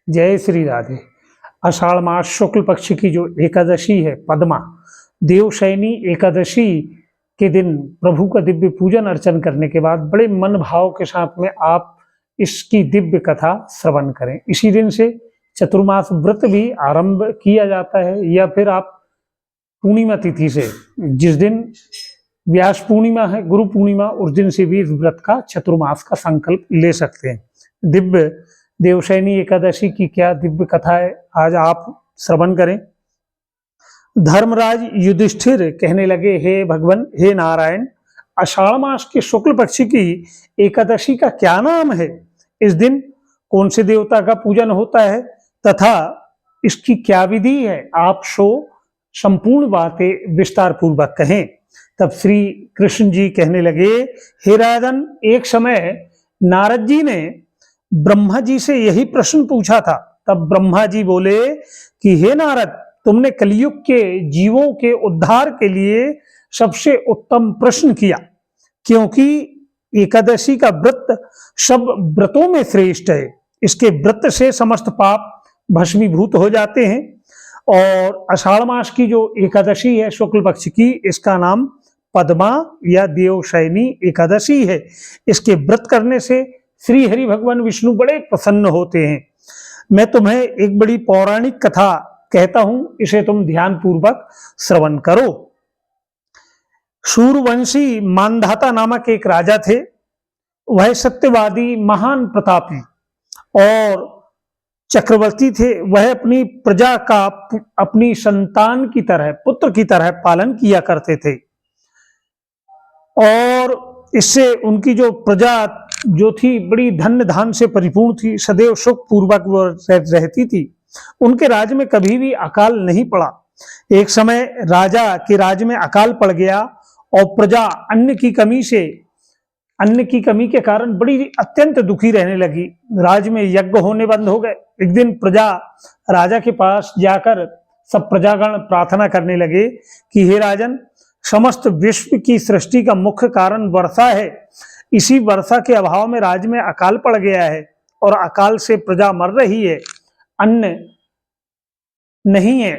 जय श्री राधे। आषाढ़ मास शुक्ल पक्ष की जो एकादशी है पद्मा, देवशयनी एकादशी के दिन प्रभु का दिव्य पूजन अर्चन करने के बाद बड़े मन भाव के साथ में आप इसकी दिव्य कथा श्रवण करें। इसी दिन से चतुर्मास व्रत भी आरंभ किया जाता है, या फिर आप पूर्णिमा तिथि से, जिस दिन व्यास पूर्णिमा है, गुरु पूर्णिमा, उस दिन से भी इस व्रत का चतुर्मास का संकल्प ले सकते हैं। दिव्य देवशयनी एकादशी की क्या दिव्य कथा है, आज आप श्रवण करें। धर्मराज युधिष्ठिर कहने लगे, हे भगवान, हे नारायण, आषाढ़ मास के शुक्ल पक्ष की एकादशी का क्या नाम है? इस दिन कौन से देवता का पूजन होता है तथा इसकी क्या विधि है? आप संपूर्ण बातें विस्तार पूर्वक कहें। तब श्री कृष्ण जी कहने लगे, हे राजन, एक समय नारद जी ने ब्रह्मा जी से यही प्रश्न पूछा था। तब ब्रह्मा जी बोले कि हे नारद, तुमने कलयुग के जीवों के उद्धार के लिए सबसे उत्तम प्रश्न किया, क्योंकि एकादशी का व्रत सब व्रतों में श्रेष्ठ है। इसके व्रत से समस्त पाप भस्मीभूत हो जाते हैं। और आषाढ़ मास की जो एकादशी है शुक्ल पक्ष की, इसका नाम पद्मा या देवशयनी एकादशी है। इसके व्रत करने से श्री हरि भगवान विष्णु बड़े प्रसन्न होते हैं। मैं तुम्हें एक बड़ी पौराणिक कथा कहता हूं, इसे तुम ध्यान पूर्वक श्रवण करो। सूर्यवंशी मानधाता नामक एक राजा थे। वह सत्यवादी, महान प्रतापी और चक्रवर्ती थे। वह अपनी प्रजा का अपनी संतान की तरह, पुत्र की तरह पालन किया करते थे, और इससे उनकी जो प्रजा जो थी बड़ी धन्य धान से परिपूर्ण थी, सदैव सुख पूर्वक वो रहती थी। उनके राज्य में कभी भी अकाल नहीं पड़ा। एक समय राजा के राज्य में अकाल पड़ गया और प्रजा अन्न की कमी के कारण बड़ी अत्यंत दुखी रहने लगी। राज्य में यज्ञ होने बंद हो गए। एक दिन प्रजा राजा के पास जाकर सब प्रजागण प्रार्थना करने लगे कि हे राजन, समस्त विश्व की सृष्टि का मुख्य कारण वर्षा है। इसी वर्षा के अभाव में राज्य में अकाल पड़ गया है और अकाल से प्रजा मर रही है, अन्न नहीं है।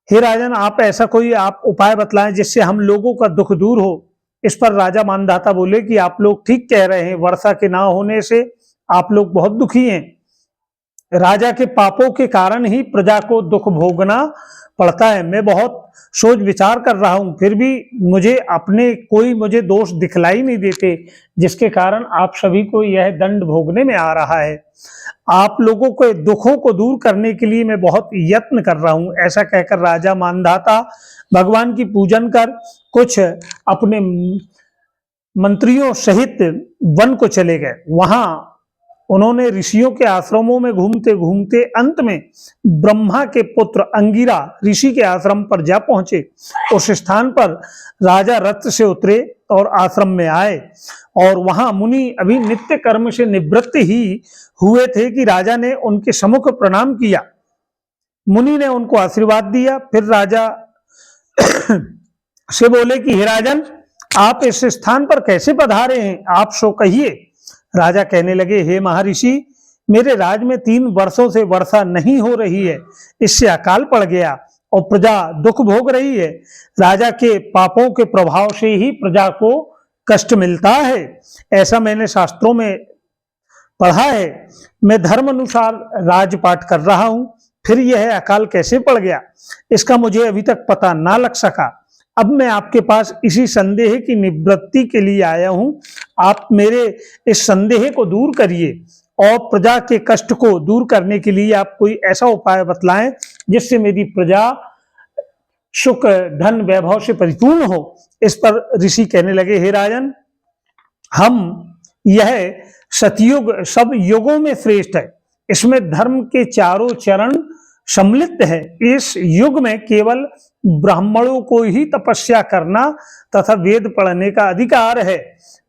हे राजन, आप ऐसा कोई उपाय बतलाएं जिससे हम लोगों का दुख दूर हो। इस पर राजा मानधाता बोले कि आप लोग ठीक कह रहे हैं, वर्षा के ना होने से आप लोग बहुत दुखी हैं। राजा के पापों के कारण ही प्रजा को दुख भोगना पड़ता है। मैं बहुत सोच विचार कर रहा हूं, फिर भी मुझे दोष दिखलाई नहीं देते, जिसके कारण आप सभी को यह दंड भोगने में आ रहा है। आप लोगों के दुखों को दूर करने के लिए मैं बहुत यत्न कर रहा हूं। ऐसा कहकर राजा मानधाता भगवान की पूजन कर कुछ अपने मंत्रियों सहित वन को चले गए। वहां उन्होंने ऋषियों के आश्रमों में घूमते घूमते अंत में ब्रह्मा के पुत्र अंगिरा ऋषि के आश्रम पर जा पहुंचे। उस स्थान पर राजा रथ से उतरे और आश्रम में आए, और वहां मुनि अभी नित्य कर्म से निवृत्त ही हुए थे कि राजा ने उनके सम्मुख प्रणाम किया। मुनि ने उनको आशीर्वाद दिया। फिर राजा से बोले कि हे राजन, आप इस स्थान पर कैसे पधारे हैं? आप सो कहिए। राजा कहने लगे, हे महर्षि, मेरे राज्य में 3 वर्षों से वर्षा नहीं हो रही है। इससे अकाल पड़ गया और प्रजा दुख भोग रही है। राजा के पापों के प्रभाव से ही प्रजा को कष्ट मिलता है, ऐसा मैंने शास्त्रों में पढ़ा है। मैं धर्म अनुसार राजपाट कर रहा हूं, फिर यह अकाल कैसे पड़ गया, इसका मुझे अभी तक पता ना लग सका। अब मैं आपके पास इसी संदेह की निवृत्ति के लिए आया हूं। आप मेरे इस संदेह को दूर करिए और प्रजा के कष्ट को दूर करने के लिए आप कोई ऐसा उपाय बतलाएं जिससे मेरी प्रजा सुख, धन, वैभव से परिपूर्ण हो। इस पर ऋषि कहने लगे, हे राजन, यह सतयुग सब युगों में श्रेष्ठ है। इसमें धर्म के चारों चरण सम्मिलित है। इस युग में केवल ब्राह्मणों को ही तपस्या करना तथा वेद पढ़ने का अधिकार है,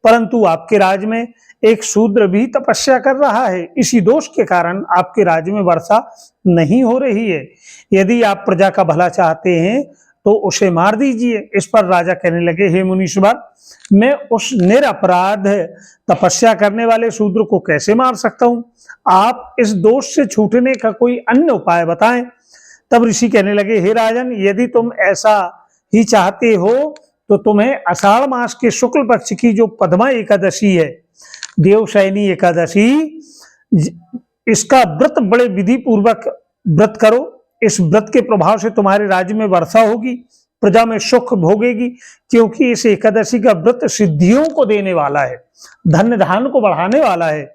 परंतु आपके राज्य में एक शूद्र भी तपस्या कर रहा है। इसी दोष के कारण आपके राज्य में वर्षा नहीं हो रही है। यदि आप प्रजा का भला चाहते हैं तो उसे मार दीजिए। इस पर राजा कहने लगे, हे मुनीश्वर, मैं उस निरपराध तपस्या करने वाले शूद्र को कैसे मार सकता हूं? आप इस दोष से छूटने का कोई अन्य उपाय बताएं। तब ऋषि कहने लगे, हे राजन, यदि तुम ऐसा ही चाहते हो तो तुम्हें आषाढ़ मास के शुक्ल पक्ष की जो पद्मा एकादशी है, देवशयनी एकादशी, इसका व्रत बड़े विधि पूर्वक व्रत करो। इस व्रत के प्रभाव से तुम्हारे राज्य में वर्षा होगी, प्रजा में सुख भोगेगी, क्योंकि इस एकादशी का व्रत सिद्धियों को देने वाला है, धन धान को बढ़ाने वाला है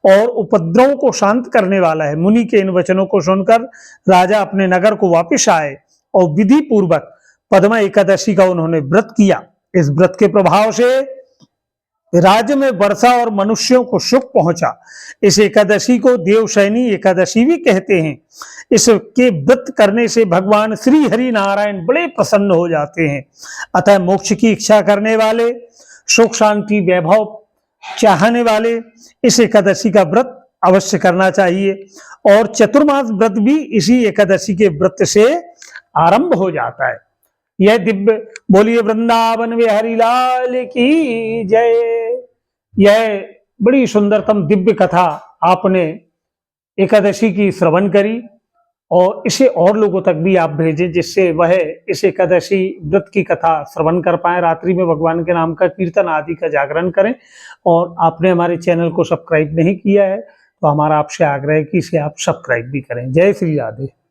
और उपद्रवों को शांत करने वाला है। मुनि के इन वचनों को सुनकर राजा अपने नगर को वापस आए और विधि पूर्वक पद्मा एकादशी का उन्होंने व्रत किया। इस व्रत के प्रभाव से राज्य में वर्षा और मनुष्यों को सुख पहुंचा। इस एकादशी को देवशयनी एकादशी भी कहते हैं। इसके व्रत करने से भगवान श्री हरि नारायण बड़े प्रसन्न हो जाते हैं। अतः मोक्ष की इच्छा करने वाले, सुख शांति वैभव चाहने वाले इस एकादशी का व्रत अवश्य करना चाहिए। और चतुर्मास व्रत भी इसी एकादशी के व्रत से आरंभ हो जाता है। यह दिव्य, बोलिए वृंदावन बिहारी लाल की जय। यह बड़ी सुंदरतम दिव्य कथा आपने एकादशी की श्रवण करी और इसे और लोगों तक भी आप भेजें, जिससे वह इस एकादशी व्रत की कथा श्रवण कर पाए। रात्रि में भगवान के नाम का कीर्तन आदि का जागरण करें। और आपने हमारे चैनल को सब्सक्राइब नहीं किया है तो हमारा आपसे आग्रह है कि इसे आप सब्सक्राइब भी करें। जय श्री राधे।